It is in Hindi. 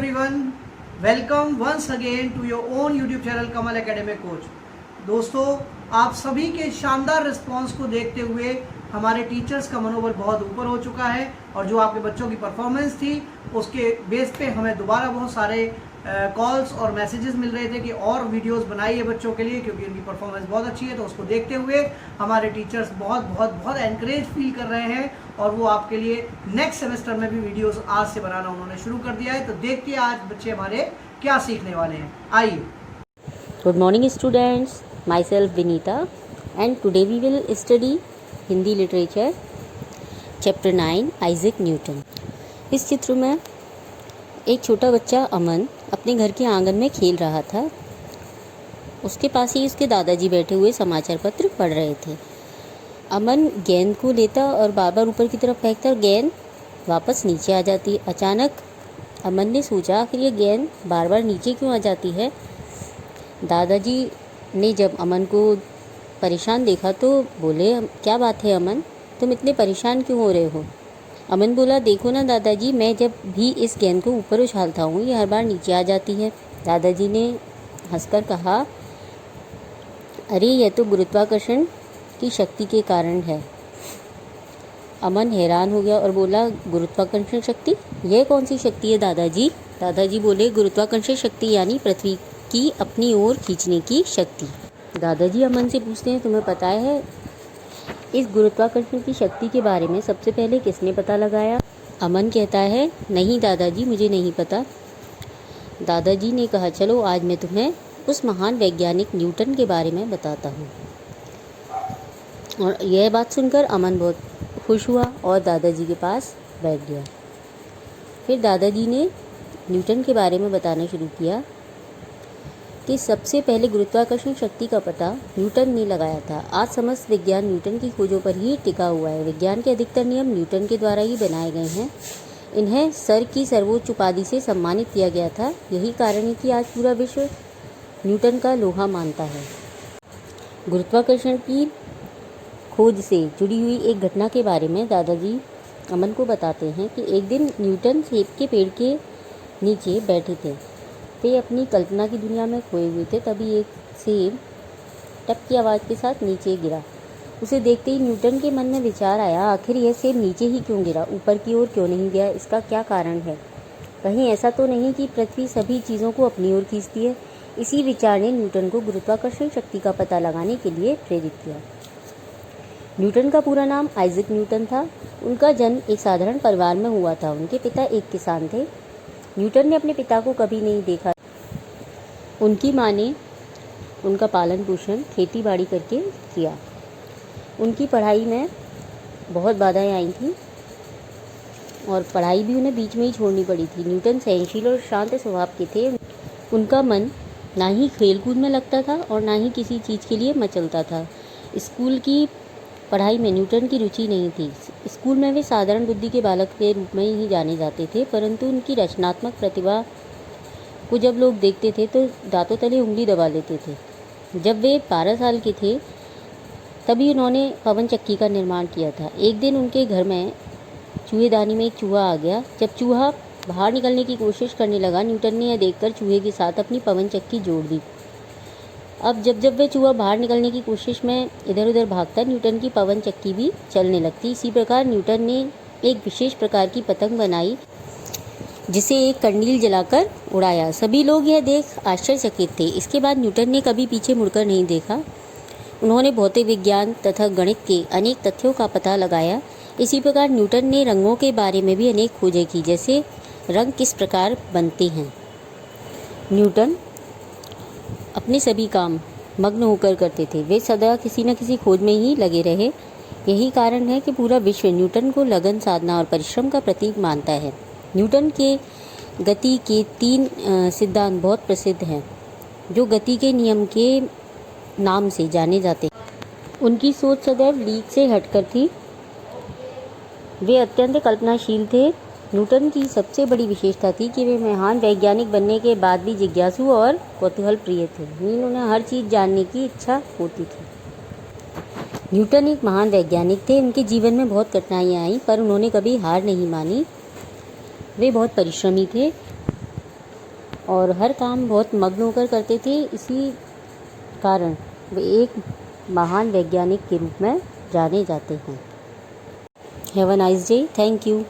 everyone, welcome once again to your own YouTube channel Kamal academic coach. दोस्तों, आप सभी के शानदार रिस्पांस को देखते हुए हमारे टीचर्स का मनोबल बहुत ऊपर हो चुका है और जो आपके बच्चों की परफॉर्मेंस थी उसके बेस पे हमें दोबारा बहुत सारे कॉल्स और मैसेजेस मिल रहे थे कि और वीडियोस बनाइए बच्चों के लिए, क्योंकि उनकी परफॉर्मेंस बहुत अच्छी है। तो उसको देखते हुए हमारे टीचर्स बहुत बहुत बहुत एनकरेज फील कर रहे हैं और वो आपके लिए नेक्स्ट सेमेस्टर में भी वीडियोस आज से बनाना उन्होंने शुरू कर दिया है। तो देखिए आज बच्चे हमारे क्या सीखने वाले हैं, आइए। Good morning students, myself Vinita and today we will study Hindi literature chapter 9 Isaac Newton। इस चित्र में एक छोटा बच्चा अमन अपने घर के आंगन में खेल रहा था। उसके पास ही उसके दादाजी बैठे हुए समाचार पत्र पढ़ रहे थे। अमन गेंद को लेता और बार बार ऊपर की तरफ फेंकता और गेंद वापस नीचे आ जाती। अचानक अमन ने सोचा आखिर ये गेंद बार बार नीचे क्यों आ जाती है। दादाजी ने जब अमन को परेशान देखा तो बोले, क्या बात है अमन, तुम इतने परेशान क्यों हो रहे हो। अमन बोला, देखो ना दादाजी, मैं जब भी इस गेंद को ऊपर उछालता हूँ ये हर बार नीचे आ जाती है। दादाजी ने हंसकर कहा, अरे यह तो गुरुत्वाकर्षण की शक्ति के कारण है। अमन हैरान हो गया और बोला, गुरुत्वाकर्षण शक्ति, यह कौन सी शक्ति है दादाजी। दादाजी बोले, गुरुत्वाकर्षण शक्ति यानी पृथ्वी की अपनी ओर खींचने की शक्ति। दादाजी अमन से पूछते हैं, तुम्हें पता है इस गुरुत्वाकर्षण की शक्ति के बारे में सबसे पहले किसने पता लगाया। अमन कहता है, नहीं दादाजी, मुझे नहीं पता। दादाजी ने कहा, चलो आज मैं तुम्हें उस महान वैज्ञानिक न्यूटन के बारे में बताता हूँ। और यह बात सुनकर अमन बहुत खुश हुआ और दादाजी के पास बैठ गया। फिर दादाजी ने न्यूटन के बारे में बताना शुरू किया कि सबसे पहले गुरुत्वाकर्षण शक्ति का पता न्यूटन ने लगाया था। आज समस्त विज्ञान न्यूटन की खोजों पर ही टिका हुआ है। विज्ञान के अधिकतर नियम न्यूटन के द्वारा ही बनाए गए हैं। इन्हें सर की सर्वोच्च उपाधि से सम्मानित किया गया था। यही कारण है कि आज पूरा विश्व न्यूटन का लोहा मानता है। गुरुत्वाकर्षण की खोज से जुड़ी हुई एक घटना के बारे में दादाजी अमन को बताते हैं कि एक दिन न्यूटन सेब के पेड़ के नीचे बैठे थे। वे अपनी कल्पना की दुनिया में खोए हुए थे। तभी एक सेब टप की आवाज़ के साथ नीचे गिरा। उसे देखते ही न्यूटन के मन में विचार आया, आखिर यह सेब नीचे ही क्यों गिरा, ऊपर की ओर क्यों नहीं गया, इसका क्या कारण है। कहीं ऐसा तो नहीं कि पृथ्वी सभी चीज़ों को अपनी ओर खींचती है। इसी विचार ने न्यूटन को गुरुत्वाकर्षण शक्ति का पता लगाने के लिए प्रेरित किया। न्यूटन का पूरा नाम आइजैक न्यूटन था। उनका जन्म एक साधारण परिवार में हुआ था। उनके पिता एक किसान थे। न्यूटन ने अपने पिता को कभी नहीं देखा। उनकी माँ ने उनका पालन पोषण खेती बाड़ी करके किया। उनकी पढ़ाई में बहुत बाधाएं आई थी और पढ़ाई भी उन्हें बीच में ही छोड़नी पड़ी थी। न्यूटन सहनशील और शांत स्वभाव के थे। उनका मन ना ही खेलकूद में लगता था और ना ही किसी चीज़ के लिए मचलता था। स्कूल की पढ़ाई में न्यूटन की रुचि नहीं थी। स्कूल में वे साधारण बुद्धि के बालक के रूप में ही जाने जाते थे, परंतु उनकी रचनात्मक प्रतिभा को जब लोग देखते थे तो दांतों तले उंगली दबा लेते थे। जब वे 12 साल के थे तभी उन्होंने पवन चक्की का निर्माण किया था। एक दिन उनके घर में चूहेदानी में एक चूहा आ गया। जब चूहा बाहर निकलने की कोशिश करने लगा, न्यूटन ने यह देखकर चूहे के साथ अपनी पवन चक्की जोड़ दी। अब जब वे चूहा बाहर निकलने की कोशिश में इधर उधर भागता, न्यूटन की पवन चक्की भी चलने लगती। इसी प्रकार न्यूटन ने एक विशेष प्रकार की पतंग बनाई जिसे एक कंडील जलाकर उड़ाया। सभी लोग यह देख आश्चर्यचकित थे। इसके बाद न्यूटन ने कभी पीछे मुड़कर नहीं देखा। उन्होंने भौतिक विज्ञान तथा गणित के अनेक तथ्यों का पता लगाया। इसी प्रकार न्यूटन ने रंगों के बारे में भी अनेक खोजें की, जैसे रंग किस प्रकार बनते हैं। न्यूटन अपने सभी काम मग्न होकर करते थे। वे सदा किसी न किसी खोज में ही लगे रहे। यही कारण है कि पूरा विश्व न्यूटन को लगन, साधना और परिश्रम का प्रतीक मानता है। न्यूटन के गति के 3 सिद्धांत बहुत प्रसिद्ध हैं, जो गति के नियम के नाम से जाने जाते हैं। उनकी सोच सदैव लीक से हटकर थी। वे अत्यंत कल्पनाशील थे। न्यूटन की सबसे बड़ी विशेषता थी कि वे महान वैज्ञानिक बनने के बाद भी जिज्ञासु और कौतूहल प्रिय थे। उन्हें हर चीज़ जानने की इच्छा होती थी। न्यूटन एक महान वैज्ञानिक थे। उनके जीवन में बहुत कठिनाइयाँ आईं, पर उन्होंने कभी हार नहीं मानी। वे बहुत परिश्रमी थे। और हर काम बहुत मग्न होकर करते थे। इसी कारण वे एक महान वैज्ञानिक के रूप में जाने जाते हैं। Have a nice day. Thank you.